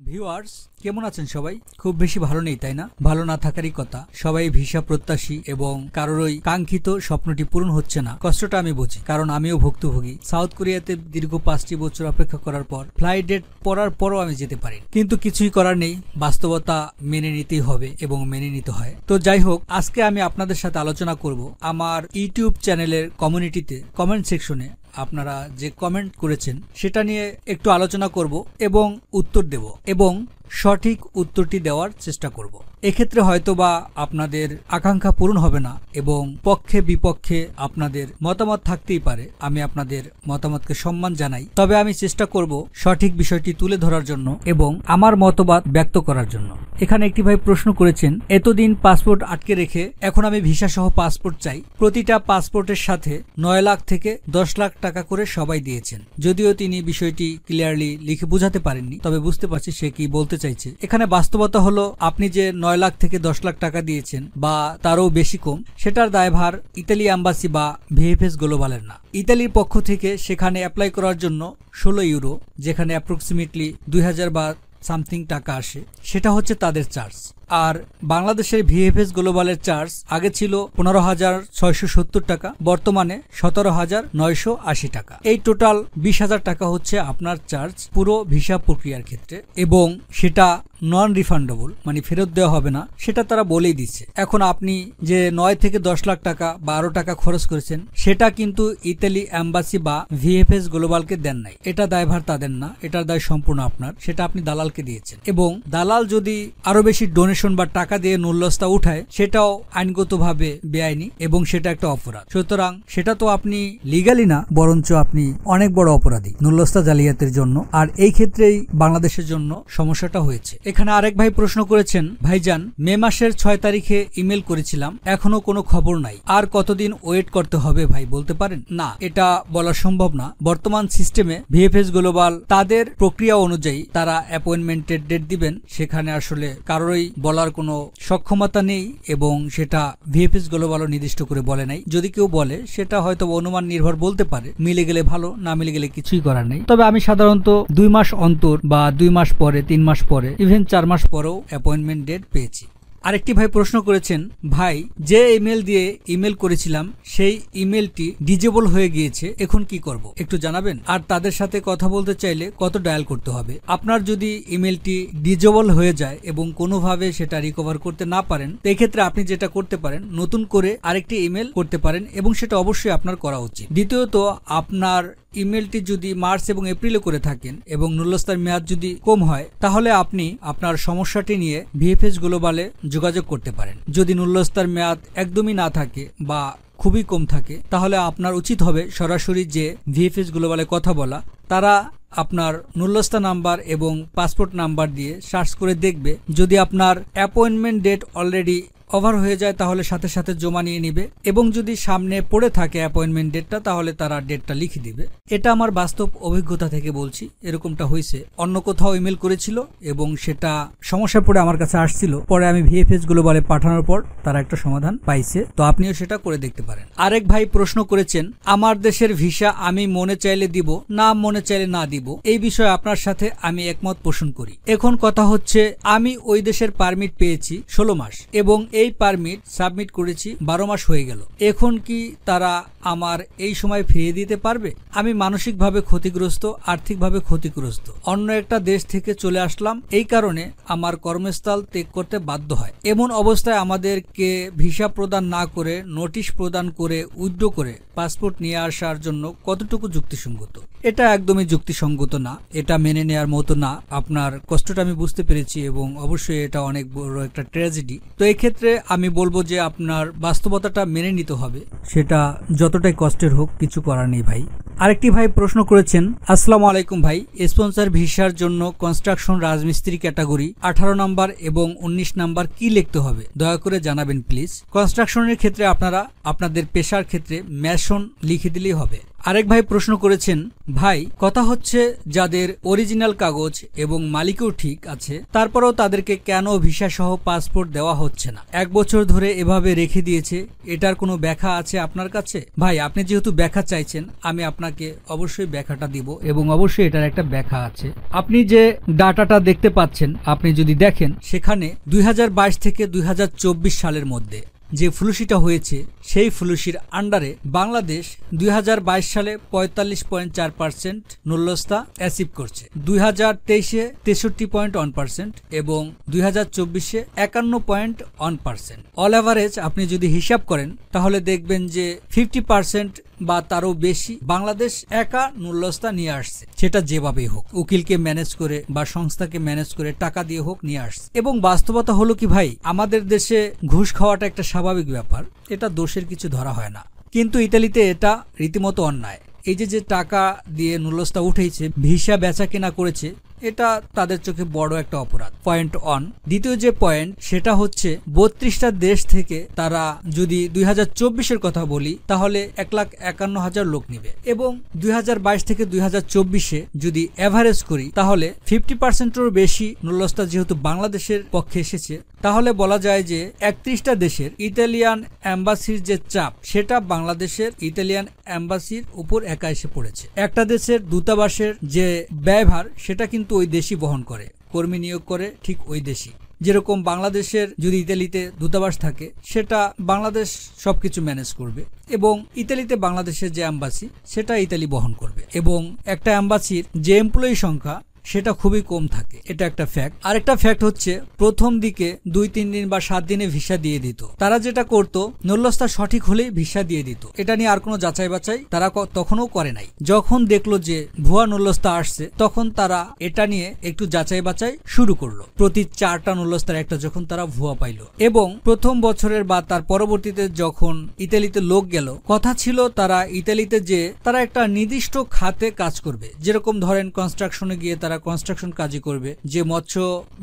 Viewers কেমন আছেন সবাই? খুব বেশি ভালো নেই তাই না? ভালো না থাকারই কথা। সবাই ভিসা প্রত্যাশী এবং কারোরই কাঙ্ক্ষিত স্বপ্নটি পূরণ হচ্ছে না। কষ্টটা আমি বুঝি, কারণ আমিও ভুক্তভোগী। সাউথ কোরিয়াতে দীর্ঘ 5টি বছর অপেক্ষা করার পর ফ্লাইট ডেট পড়ার পরও আমি যেতে পারি, কিন্তু কিছুই করার নেই। বাস্তবতা মেনে নিতেই হবে এবং মেনে নিতে হয়। তো যাই হোক, আজকে আমি আপনাদের সাথে আলোচনা করব আমার ইউটিউব চ্যানেলের কমিউনিটিতে কমেন্ট সেকশনে আপনারা যে কমেন্ট করেছেন সেটা নিয়ে একটু আলোচনা করব এবং উত্তর দেব এবং সঠিক উত্তরটি দেওয়ার চেষ্টা করব। এক্ষেত্রে হয়তোবা আপনাদের আকাঙ্ক্ষা পূরণ হবে না এবং পক্ষে বিপক্ষে আপনাদের মতামত থাকতেই পারে। আমি আপনাদের মতামতকে সম্মান জানাই, তবে আমি চেষ্টা করব সঠিক বিষয়টি তুলে ধরার জন্য এবং আমার মতবাদ ব্যক্ত করার জন্য। এখানে একটি ভাই প্রশ্ন করেছেন, এতদিন পাসপোর্ট আটকে রেখে এখন আমি ভিসা সহ পাসপোর্ট চাই। প্রতিটা পাসপোর্টের সাথে 9 লাখ থেকে 10 লাখ টাকা করে সবাই দিয়েছেন। যদিও তিনি বিষয়টি ক্লিয়ারলি লিখে বোঝাতে পারেননি, তবে বুঝতে পারছি সে কি বলতে চাইছে। এখানে বাস্তবতা হলো, আপনি যে 9 লাখ থেকে 10 লাখ টাকা দিয়েছেন বা তারও বেশি কম, সেটার দায়ভার ইতালি এম্বাসি বা ভিএফএস গ্লোবালের না। ইতালির পক্ষ থেকে সেখানে অ্যাপ্লাই করার জন্য 16 ইউরো, যেখানে অ্যাপ্রক্সিমেটলি 2000 বা সামথিং টাকা আসে, সেটা হচ্ছে তাদের চার্জ। আর বাংলাদেশের ভিএফএস গ্লোবালের চার্জ আগে ছিল 15,670 টাকা, বর্তমানে 17,980 টাকা। এই টোটাল 20,000 টাকা হচ্ছে আপনার চার্জ পুরো ভিসা প্রক্রিয়ার ক্ষেত্রে, এবং সেটা নন রিফান্ডেবল, মানে ফেরত দেওয়া হবে না, সেটা তারা বলেই দিচ্ছে। এখন আপনি যে 9 থেকে 10 লাখ টাকা বা আরো টাকা খরচ করেছেন, সেটা কিন্তু ইতালি এম্বাসি বা ভিএফএস গ্লোবালকে দেন নাই। এটা দায়ভার তাদের না, এটার দায় সম্পূর্ণ আপনার। সেটা আপনি দালালকে দিয়েছেন, এবং দালাল যদি আরো বেশি ডোনেশন বা টাকা দিয়ে নুল্লস্তা উঠায়, সেটাও আইনগতভাবে বেআইনি এবং সেটা একটা অপরাধ। সুতরাং সেটা তো আপনি লিগালি না, বরঞ্চ আপনি অনেক বড় অপরাধী নুল্লস্তা জালিয়াতের জন্য। আর এই ক্ষেত্রেই বাংলাদেশের জন্য সমস্যাটা হয়েছে। এখানে আরেক ভাই প্রশ্ন করেছেন, ভাইজান মে মাসের 6 তারিখে ইমেল করেছিলাম, এখনো কোনো খবর নাই। আর কতদিন ওয়েট করতে হবে ভাই বলতে পারেন? না, এটা বলা সম্ভব না। বর্তমান সিস্টেমে ভিএফএস গ্লোবাল তাদের প্রক্রিয়া অনুযায়ী তারা অ্যাপয়েন্টমেন্টের ডেট দিবেন। সেখানে আসলে কারোরই বলার কোনো সক্ষমতা নেই এবং সেটা ভিএফএস গ্লোবালও নির্দিষ্ট করে বলে নাই। যদি কেউ বলে, সেটা হয়তো অনুমান নির্ভর বলতে পারে। মিলে গেলে ভালো, না মিলে গেলে কিছুই করার নেই। তবে আমি সাধারণত 2 মাস অন্তর বা 2 মাস পরে, 3 মাস পরে, ইভেন 4 মাস পরেও অ্যাপয়েন্টমেন্ট ডেট পেয়েছি। আরেকটি ভাই প্রশ্ন করেছেন, ভাই যে ইমেল দিয়ে ইমেল করেছিলাম সেই ইমেলটি ডিজেবল হয়ে গিয়েছে, এখন কি করব একটু জানাবেন? আর তাদের সাথে কথা বলতে চাইলে কত ডায়াল করতে হবে? আপনার যদি ইমেলটি ডিজেবল হয়ে যায় এবং কোনোভাবে সেটা রিকভার করতে না পারেন, এক্ষেত্রে আপনি যেটা করতে পারেন, নতুন করে আরেকটি ইমেল করতে পারেন এবং সেটা অবশ্যই আপনার করা উচিত। দ্বিতীয়ত, আপনার ইমেলটি যদি মার্চ এবং এপ্রিলে করে থাকেন এবং নুল্লস্তার মেয়াদ যদি কম হয়, তাহলে আপনি আপনার সমস্যাটি নিয়ে ভিএফএস গ্লোবালে যোগাযোগ করতে পারেন। যদি নুল্লস্তার মেয়াদ একদমই না থাকে বা খুবই কম থাকে, তাহলে আপনার উচিত হবে সরাসরি যে ভিএফএস গ্লোবালে কথা বলা। তারা আপনার নুল্লস্তা নাম্বার এবং পাসপোর্ট নাম্বার দিয়ে সার্চ করে দেখবে। যদি আপনার অ্যাপয়েন্টমেন্ট ডেট অলরেডি ওভার হয়ে যায়, তাহলে সাথে সাথে জমা নিয়ে নিবে, এবং যদি সামনে পড়ে থাকে অ্যাপয়েন্টমেন্ট ডেটটা, তাহলে তারা ডেটটা লিখে দিবে। এটা আমার বাস্তব অভিজ্ঞতা থেকে বলছি, এরকমটা হয়েছে। অন্য কোথাও ইমেল করেছিল এবং সেটা সমস্যা পড়ে আমার কাছে আসছিল, পরে আমি ভিএফএস গ্লোবালে পাঠানোর পর তারা একটা সমাধান পাইছে। তো আপনিও সেটা করে দেখতে পারেন। আরেক ভাই প্রশ্ন করেছেন, আমার দেশের ভিসা আমি মনে চাইলে দিব, না মনে চাইলে না দিব। এই বিষয়ে আপনার সাথে আমি একমত পোষণ করি। এখন কথা হচ্ছে, আমি ওই দেশের পারমিট পেয়েছি 16 মাস এবং এই পারমিট সাবমিট করেছি 12 মাস হয়ে গেল। এখন কি তারা আমার এই সময় ফিরিয়ে দিতে পারবে? আমি মানসিকভাবে ক্ষতিগ্রস্ত, আর্থিকভাবে ক্ষতিগ্রস্ত। অন্য একটা দেশ থেকে চলে আসলাম, এই কারণে আমার কর্মস্থল ত্যাগ করতে বাধ্য হয়। এমন অবস্থায় আমাদেরকে ভিসা প্রদান না করে নোটিশ প্রদান করে উইথড্র করে পাসপোর্ট নিয়ে আসার জন্য কতটুকু যুক্তিসঙ্গত? এটা একদমই যুক্তিসঙ্গত না, এটা মেনে নেওয়ার মতো না। আপনার কষ্টটা আমি বুঝতে পেরেছি এবং অবশ্যই এটা অনেক বড় একটা ট্র্যাজেডি। তো এই ক্ষেত্রে আমি বলবো যে আপনার বাস্তবতাটা মেনে নিতে হবে, সেটা যতটাই কষ্টের হোক, কিছু করার নেই ভাই। আরেকটি ভাই প্রশ্ন করেছেন, আসসালামু আলাইকুম ভাই, স্পন্সর ভিসার জন্য কনস্ট্রাকশন রাজমিস্ত্রি ক্যাটাগরি 18 নাম্বার এবং 19 নাম্বার কি লিখতে হবে দয়া করে জানাবেন প্লিজ। কনস্ট্রাকশনের ক্ষেত্রে আপনারা আপনাদের পেশার ক্ষেত্রে ম্যাসন লিখে দিলেই হবে। আরেক ভাই প্রশ্ন করেছেন, ভাই কথা হচ্ছে যাদের অরিজিনাল কাগজ এবং মালিকও ঠিক আছে তারপরেও তাদেরকে কেন ভিসা সহ পাসপোর্ট দেওয়া হচ্ছে না? 1 বছর ধরে এভাবে রেখে দিয়েছে, এটার কোনো ব্যাখ্যা আছে আপনার কাছে? ভাই আপনি যেহেতু ব্যাখ্যা চাইছেন, আমি আপনাকে অবশ্যই ব্যাখ্যাটা দিব এবং অবশ্যই এটার একটা ব্যাখ্যা আছে। আপনি যে ডাটাটা দেখতে পাচ্ছেন, আপনি যদি দেখেন সেখানে 2022 থেকে 2024 সালের মধ্যে যে ফ্লুসিটা হয়েছে সেই ফ্লুসির আন্ডারে বাংলাদেশ 2022 সালে 45.4% নুল্যস্তা অ্যাচিভ করছে, 2023-এ 63.1% এবং 2024-এ 51.1%। অল এভারেজ আপনি যদি হিসাব করেন তাহলে দেখবেন যে 50% বা তারও বেশি বাংলাদেশ একা নুল্যস্তা নিয়ে আসছে, সেটা যেভাবেই হোক, উকিলকে ম্যানেজ করে বা সংস্থাকে ম্যানেজ করে টাকা দিয়ে হোক নিয়ে আসছে। এবং বাস্তবতা হলো কি ভাই, আমাদের দেশে ঘুষ খাওয়াটা একটা স্বাভাবিক ব্যাপার, এটা দোষের কিছু ধরা হয় না, কিন্তু ইতালিতে এটা রীতিমতো অন্যায়। এই যে টাকা দিয়ে নুল্যস্তা উঠেছে, ভিসা বেচা কেনা করেছে, এটা তাদের চোখে বড় একটা অপরাধ। পয়েন্ট 1। দ্বিতীয় যে পয়েন্ট সেটা হচ্ছে 32টা দেশ থেকে তারা যদি 2024-এর কথা বলি তাহলে 1,51,000 লোক নিবে এবং 2022 থেকে 2024-এ যদি এভারেজ করি তাহলে 50%-এরও বেশি নুল্যস্তা যেহেতু বাংলাদেশের পক্ষে এসেছে, তাহলে বলা যায় যে 31টা দেশের ইতালিয়ান এম্বাসির যে চাপ সেটা বাংলাদেশের ইতালিয়ান এম্বাসির উপর একা এসে পড়েছে। একটা দেশের দূতাবাসের যে ব্যয়ভার সেটা কিন্তু ওই দেশই বহন করে, কর্মী নিয়োগ করে ঠিক ওই দেশই। যেরকম বাংলাদেশের যদি ইতালিতে দূতাবাস থাকে সেটা বাংলাদেশ সবকিছু ম্যানেজ করবে এবং ইতালিতে বাংলাদেশের যে এম্বাসি সেটা ইতালি বহন করবে এবং একটা এম্বাসির যে এমপ্লয়ি সংখ্যা সেটা খুবই কম থাকে, এটা একটা ফ্যাক্ট। আরেকটা ফ্যাক্ট হচ্ছে প্রথম দিকে 2-3 দিন বা 7 দিনে ভিসা দিয়ে দিত। তারা যেটা করতো নুল্যস্তা সঠিক হলেই ভিসা দিয়ে দিত, এটা নিয়ে আর কোনো যাচাই বাছাই তারা তখনও করে নাই। যখন দেখলো যে ভুয়া নুল্যস্তা আসছে তখন তারা এটা নিয়ে একটু যাচাই বাছাই শুরু করলো। প্রতি 4টা নুল্যস্তার একটা যখন তারা ভুয়া পাইলো এবং প্রথম বছরের বা তার পরবর্তীতে যখন ইতালিতে লোক গেল, কথা ছিল তারা ইতালিতে যে তারা একটা নির্দিষ্ট খাতে কাজ করবে, যেরকম ধরেন কনস্ট্রাকশনে গিয়ে তারা কনস্ট্রাকশন কাজই করবে, যে মৎস্য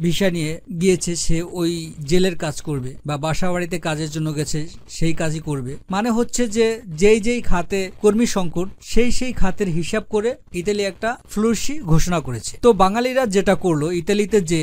ভিসা নিয়ে গিয়েছে সে ওই জেলের কাজ করবে বা বাসা বাড়িতে কাজের জন্য গেছে সেই কাজই করবে। মানে হচ্ছে যে যেই খাতে কর্মী সংকট সেই খাতের হিসাব করে ইতালি একটা ফ্লুসি ঘোষণা করেছে। তো বাঙালিরা যেটা করলো, ইতালিতে যে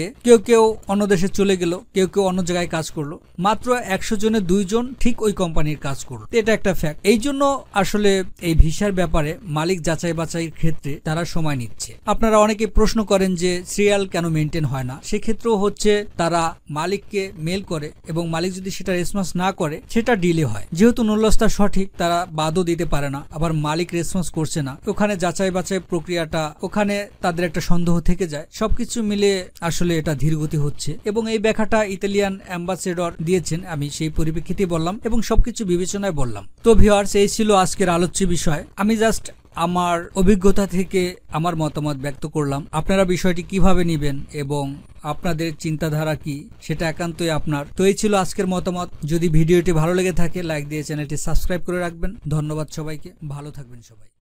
কেউ অন্য দেশে চলে গেল, কেউ অন্য জায়গায় কাজ করলো, মাত্র 100 জনে 2 জন ঠিক ওই কোম্পানির কাজ করলো, এটা একটা ফ্যাক্ট। এই জন্য আসলে এই ভিসার ব্যাপারে মালিক যাচাই বাছাইয়ের ক্ষেত্রে তারা সময় নিচ্ছে। আপনারা অনেকে প্রশ্ন করেন যে সিরিয়াল কেন মেনটেন হয় না, সেক্ষেত্রেও হচ্ছে তারা মালিককে মেল করে এবং মালিক যদি সেটা রেসপন্স না করে সেটা ডিলে হয়। যেহেতু নুল্যস্তা সঠিক তারা বাদও দিতে পারে না, আবার মালিক রেসপন্স করছে না, ওখানে যাচাই বাছাই প্রক্রিয়াটা ওখানে তাদের একটা সন্দেহ থেকে যায়। সবকিছু মিলে আসলে এটা ধীরগতি হচ্ছে এবং এই ব্যাখ্যাটা ইতালিয়ান অ্যাম্বাসেডর দিয়েছেন, আমি সেই পরিপ্রেক্ষিতে বললাম এবং সবকিছু বিবেচনায় বললাম। তো ভিউয়ার্স, এই ছিল আজকের আলোচ্য বিষয়। আমি জাস্ট আমার অভিজ্ঞতা থেকে আমার মতামত ব্যক্ত করলাম। আপনারা বিষয়টি কিভাবে নেবেন এবং আপনাদের চিন্তাধারা কি সেটা একান্তই আপনার। তো এই ছিল আজকের মতামত। যদি ভিডিওটি ভালো লেগে থাকে লাইক দিয়ে চ্যানেলটি সাবস্ক্রাইব করে রাখবেন। ধন্যবাদ সবাইকে, ভালো থাকবেন সবাই।